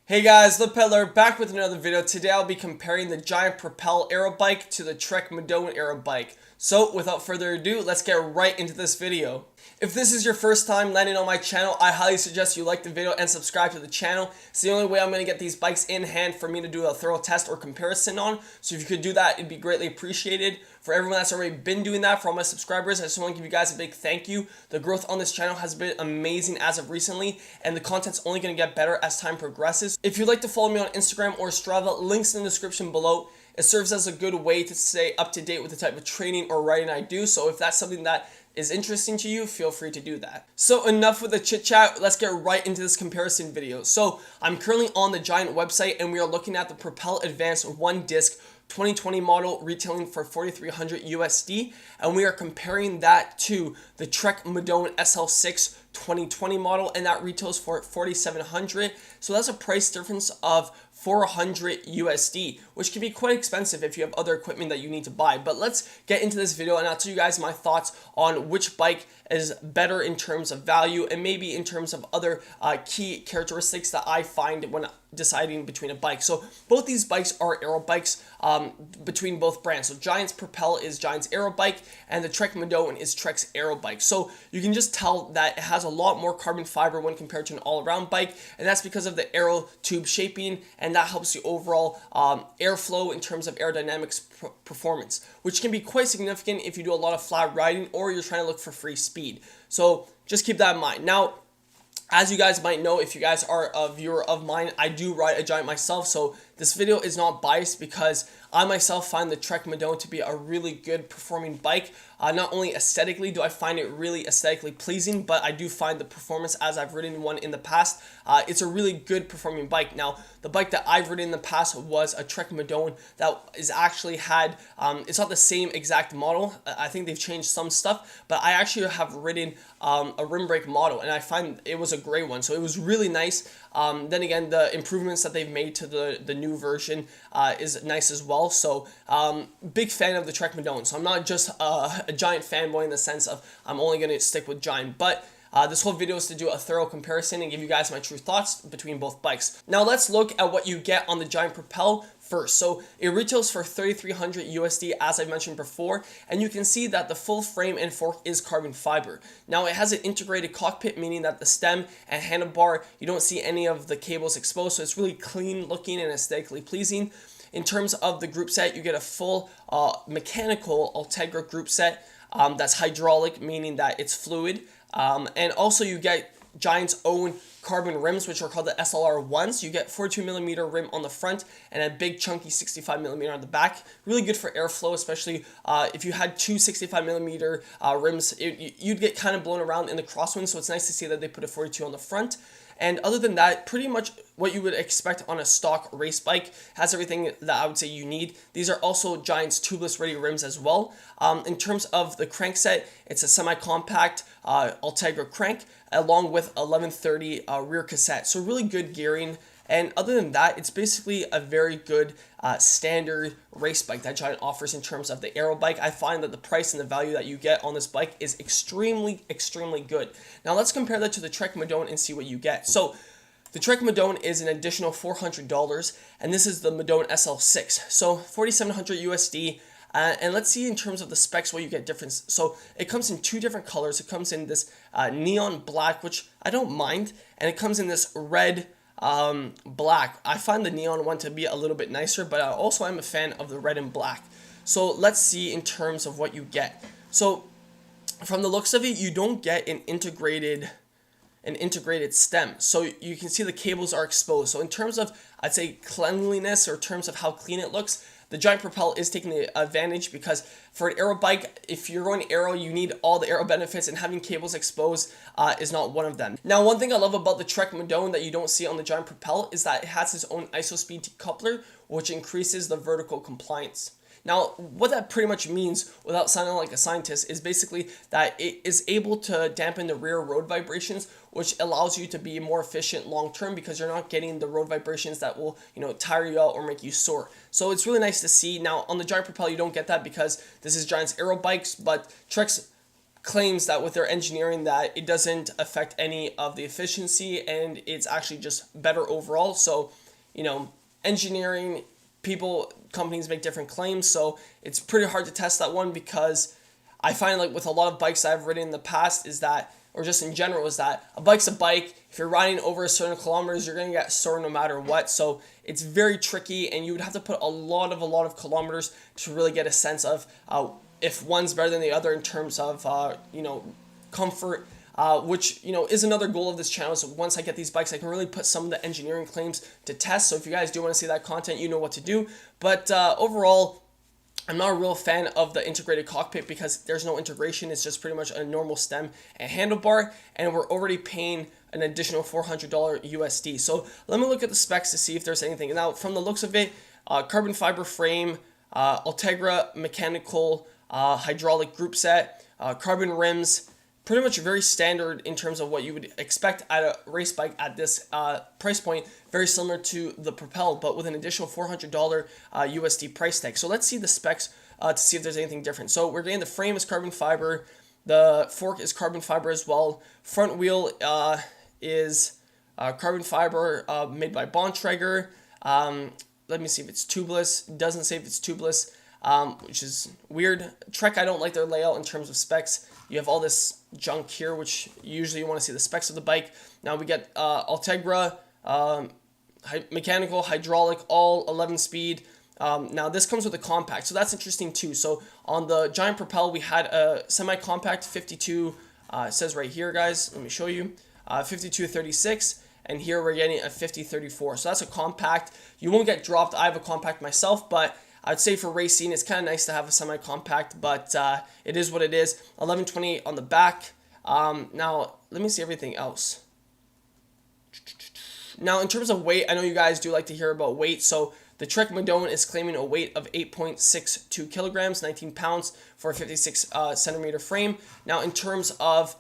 Hey guys, lepedaler back with another video. Today I'll be comparing the Giant Propel aero bike to the Trek Madone aero bike. So without further ado, let's get right into this video. If this is your first time landing on my channel, I highly suggest you like the video and subscribe to the channel. It's the only way I'm going to get these bikes in hand for me to do a thorough test or comparison on. So if you could do that, it'd be greatly appreciated. For everyone that's already been doing that, for all my subscribers, I just want to give you guys a big thank you. The growth on this channel has been amazing as of recently, and the content's only going to get better as time progresses. If you'd like to follow me on Instagram or Strava, links in the description below. It serves as a good way to stay up to date with the type of training or riding I do, so if that's something that is interesting to you, feel free to do that. So enough with the chit chat, let's get right into this comparison video. So I'm currently on the Giant website and we are looking at the Propel Advanced 1-disc 2020 model retailing for $4,300 USD, and we are comparing that to the Trek Madone SL6 2020 model, and that retails for $4,700. So that's a price difference of $400 USD, which can be quite expensive if you have other equipment that you need to buy. But let's get into this video and I'll tell you guys my thoughts on which bike is better in terms of value and maybe in terms of other key characteristics that I find when deciding between a bike. So both these bikes are aero bikes between both brands. So Giant's Propel is Giant's aero bike and the Trek Madone is Trek's aero bike. So you can just tell that it has a lot more carbon fiber when compared to an all-around bike, and that's because of the aero tube shaping, and that helps the overall airflow in terms of aerodynamics performance, which can be quite significant if you do a lot of flat riding or you're trying to look for free speed. So just keep that in mind. Now, as you guys might know, if you guys are a viewer of mine, I do ride a Giant myself, so this video is not biased because I myself find the Trek Madone to be a really good performing bike. Not only aesthetically do I find it really aesthetically pleasing, but I do find the performance, as I've ridden one in the past, it's a really good performing bike. Now, the bike that I've ridden in the past was a Trek Madone that is actually had, it's not the same exact model. I think they've changed some stuff, but I actually have ridden a rim brake model, and I find it was a great one. So it was really nice. Then again, the improvements that they've made to the new version is nice as well. So big fan of the Trek Madone. So I'm not just a Giant fanboy in the sense of I'm only going to stick with Giant, but this whole video is to do a thorough comparison and give you guys my true thoughts between both bikes. Now let's look at what you get on the Giant Propel first. So it retails for $3,300 USD, as I mentioned before, and you can see that the full frame and fork is carbon fiber. Now it has an integrated cockpit, meaning that the stem and handlebar, you don't see any of the cables exposed, so it's really clean looking and aesthetically pleasing. In terms of the group set, you get a full mechanical Ultegra group set that's hydraulic, meaning that it's fluid. And also you get Giant's own carbon rims, which are called the SLR1s. You get 42mm rim on the front and a big chunky 65mm on the back. Really good for airflow, especially if you had two 65mm rims, you'd get kind of blown around in the crosswind, so it's nice to see that they put a 42 on the front. And other than that, pretty much what you would expect on a stock race bike. Has everything that I would say you need. These are also Giant's tubeless ready rims as well. In terms of the crankset, it's a semi-compact Ultegra crank along with 1130 rear cassette. So really good gearing. And other than that, it's basically a very good standard race bike that Giant offers in terms of the aero bike. I find that the price and the value that you get on this bike is extremely, extremely good. Now let's compare that to the Trek Madone and see what you get. So the Trek Madone is an additional $400, and this is the Madone SL6. So $4,700 USD. And let's see in terms of the specs what you get difference. So it comes in two different colors. It comes in this neon black, which I don't mind, and it comes in this red black. I find the neon one to be a little bit nicer, but I also am a fan of the red and black. So let's see in terms of what you get. So from the looks of it, you don't get an integrated stem, so you can see the cables are exposed. So in terms of, I'd say, cleanliness, or in terms of how clean it looks, the Giant Propel is taking the advantage, because for an aero bike, if you're going aero, you need all the aero benefits, and having cables exposed is not one of them. Now, one thing I love about the Trek Madone that you don't see on the Giant Propel is that it has its own ISO-speed decoupler, which increases the vertical compliance. Now, what that pretty much means, without sounding like a scientist, is basically that it is able to dampen the rear road vibrations, which allows you to be more efficient long term, because you're not getting the road vibrations that will, tire you out or make you sore. So it's really nice to see. Now, on the Giant Propel, you don't get that because this is Giant's aero bikes, but Trek's claims that with their engineering that it doesn't affect any of the efficiency and it's actually just better overall. So, engineering companies make different claims, so it's pretty hard to test that one, because I find like with a lot of bikes I've ridden in the past is that, or just in general, is that a bike's a bike. If you're riding over a certain kilometers, you're going to get sore no matter what. So it's very tricky, and you would have to put a lot of kilometers to really get a sense of if one's better than the other in terms of comfort, which is another goal of this channel. So once I get these bikes, I can really put some of the engineering claims to test. So if you guys do want to see that content, you know what to do. But overall, I'm not a real fan of the integrated cockpit because there's no integration. It's just pretty much a normal stem and handlebar, and we're already paying an additional $400 USD. So let me look at the specs to see if there's anything. Now, from the looks of it, carbon fiber frame, Ultegra mechanical hydraulic group set, carbon rims, pretty much very standard in terms of what you would expect at a race bike at this price point, very similar to the Propel, but with an additional $400 USD price tag. So let's see the specs to see if there's anything different. So we're getting the frame is carbon fiber, the fork is carbon fiber as well, front wheel is carbon fiber made by Bontrager. Let me see if it's tubeless. It doesn't say if it's tubeless, which is weird. Trek, I don't like their layout in terms of specs. You have all this junk here, which usually you want to see the specs of the bike. Now we get Ultegra, mechanical, hydraulic, all 11 speed. Now this comes with a compact, so that's interesting too. So on the Giant Propel, we had a semi-compact 52, it says right here, guys, let me show you, 5236, and here we're getting a 5034. So that's a compact. You won't get dropped. I have a compact myself, but I'd say for racing, it's kind of nice to have a semi-compact, but it is what it is. 1128 on the back. Now, let me see everything else. Now, in terms of weight, I know you guys do like to hear about weight. So the Trek Madone is claiming a weight of 8.62 kilograms, 19 pounds for a 56 centimeter frame. Now, in terms of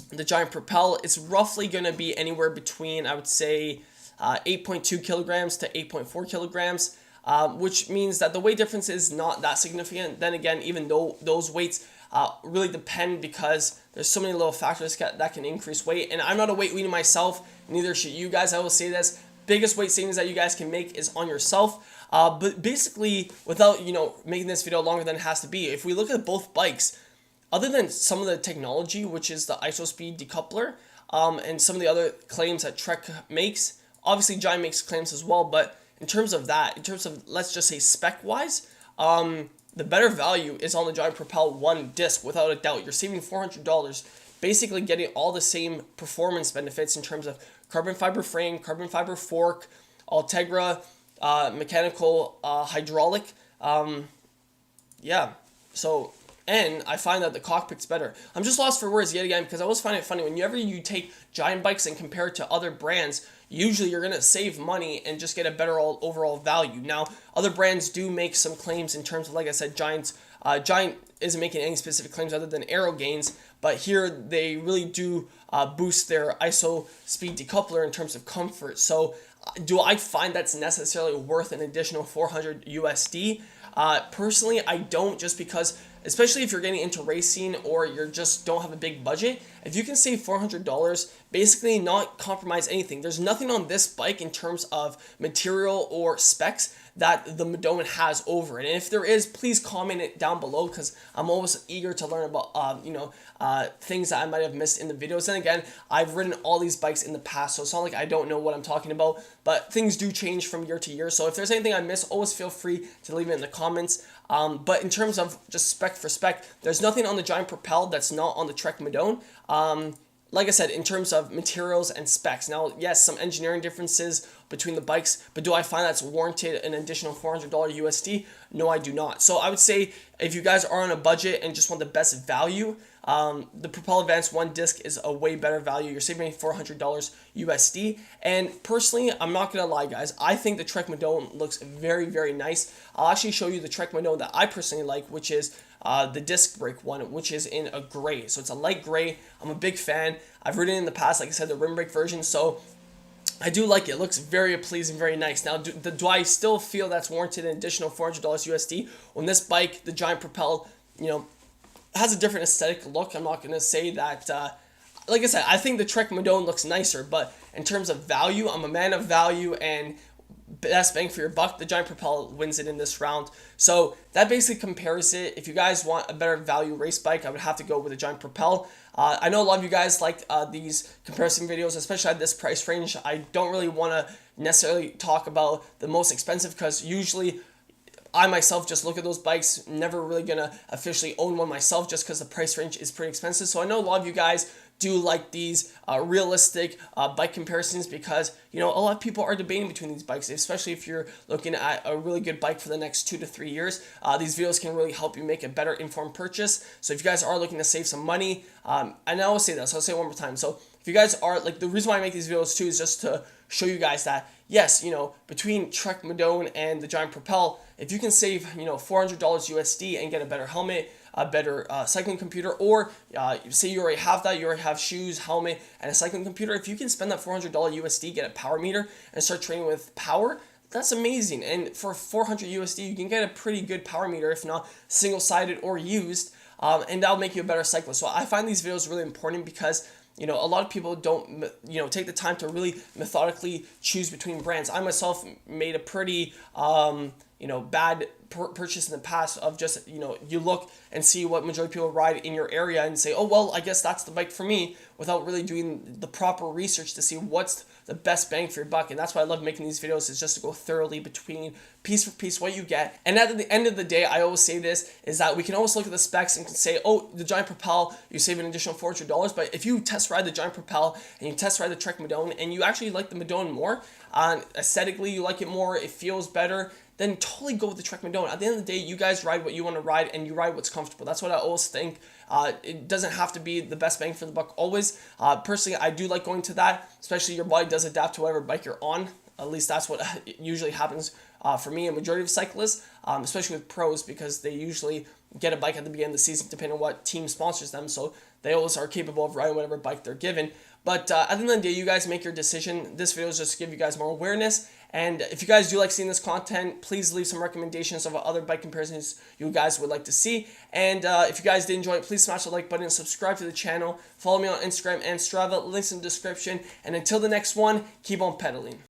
the Giant Propel, it's roughly going to be anywhere between, I would say, 8.2 kilograms to 8.4 kilograms. Which means that the weight difference is not that significant. Then again, even though those weights really depend, because there's so many little factors that can increase weight. And I'm not a weight leader myself, neither should you guys. I will say this, biggest weight savings that you guys can make is on yourself. But basically, without making this video longer than it has to be, if we look at both bikes, other than some of the technology, which is the ISO-speed decoupler, and some of the other claims that Trek makes, obviously Giant makes claims as well, but in terms of let's just say spec-wise, the better value is on the Giant Propel one disc, without a doubt. You're saving $400, basically getting all the same performance benefits in terms of carbon fiber frame, carbon fiber fork, Ultegra, mechanical, hydraulic. So, and I find that the cockpit's better. I'm just lost for words yet again, because I always find it funny whenever you take Giant bikes and compare it to other brands. Usually you're going to save money and just get a better overall value. Now, other brands do make some claims in terms of, like I said, Giant isn't making any specific claims other than aero gains, but here they really do boost their ISO speed decoupler in terms of comfort. So do I find that's necessarily worth an additional 400 USD? Personally, I don't, just because, especially if you're getting into racing or you just don't have a big budget, if you can save $400, basically not compromise anything. There's nothing on this bike in terms of material or specs that the Madone has over it. And if there is, please comment it down below, because I'm always eager to learn about things that I might have missed in the videos. And again, I've ridden all these bikes in the past, so it's not like I don't know what I'm talking about, but things do change from year to year. So if there's anything I miss, always feel free to leave it in the comments. But in terms of just spec for spec, there's nothing on the Giant Propel that's not on the Trek Madone. Like I said, in terms of materials and specs. Now, yes, some engineering differences between the bikes, but do I find that's warranted an additional $400 USD? No, I do not. So I would say if you guys are on a budget and just want the best value, the Propel Advanced one disc is a way better value. You're saving $400 USD. And personally, I'm not going to lie, guys, I think the Trek Madone looks very, very nice. I'll actually show you the Trek Madone that I personally like, which is the disc brake one, which is in a gray. So it's a light gray. I'm a big fan. I've ridden it in the past, like I said, the rim brake version. So I do like it. It looks very pleasing, very nice. Now, do I still feel that's warranted an additional $400 USD on this bike, the Giant Propel, has a different aesthetic look. I'm not going to say that, like I said, I think the Trek Madone looks nicer, but in terms of value, I'm a man of value, and best bang for your buck, the Giant Propel wins it in this round. So that basically compares it. If you guys want a better value race bike, I would have to go with the Giant Propel. I know a lot of you guys like these comparison videos, especially at this price range. I don't really want to necessarily talk about the most expensive, because usually I myself just look at those bikes, never really gonna officially own one myself just because the price range is pretty expensive. So I know a lot of you guys do like these realistic bike comparisons, because a lot of people are debating between these bikes, especially if you're looking at a really good bike for the next 2 to 3 years. These videos can really help you make a better informed purchase. So if you guys are looking to save some money, and I will say that, so I'll say it one more time. So if you guys are, like, the reason why I make these videos too is just to show you guys that, yes, between Trek Madone and the Giant Propel, if you can save, $400 USD and get a better helmet, a better cycling computer, or say you already have that, you already have shoes, helmet, and a cycling computer, if you can spend that $400 USD, get a power meter, and start training with power, that's amazing. And for 400 USD, you can get a pretty good power meter, if not single-sided or used, and that'll make you a better cyclist. So I find these videos really important, because a lot of people don't, take the time to really methodically choose between brands. I myself made a pretty, bad purchase in the past of just, you look and see what majority of people ride in your area and say, oh, well, I guess that's the bike for me, without really doing the proper research to see what's the best bang for your buck. And that's why I love making these videos, is just to go thoroughly between piece for piece what you get. And at the end of the day, I always say this, is that we can always look at the specs and can say, oh, the Giant Propel, you save an additional $400. But if you test ride the Giant Propel and you test ride the Trek Madone, and you actually like the Madone more, aesthetically you like it more, it feels better, then totally go with the Trek Madone. At the end of the day, you guys ride what you want to ride, and you ride what's comfortable. That's what I always think. It doesn't have to be the best bang for the buck always. Personally, I do like going to that, especially your body does adapt to whatever bike you're on. At least that's what usually happens for me and majority of cyclists, especially with pros, because they usually get a bike at the beginning of the season, depending on what team sponsors them. So they always are capable of riding whatever bike they're given. But at the end of the day, you guys make your decision. This video is just to give you guys more awareness. And if you guys do like seeing this content, please leave some recommendations of other bike comparisons you guys would like to see. And if you guys did enjoy it, please smash the like button and subscribe to the channel. Follow me on Instagram and Strava. Links in the description. And until the next one, keep on pedaling.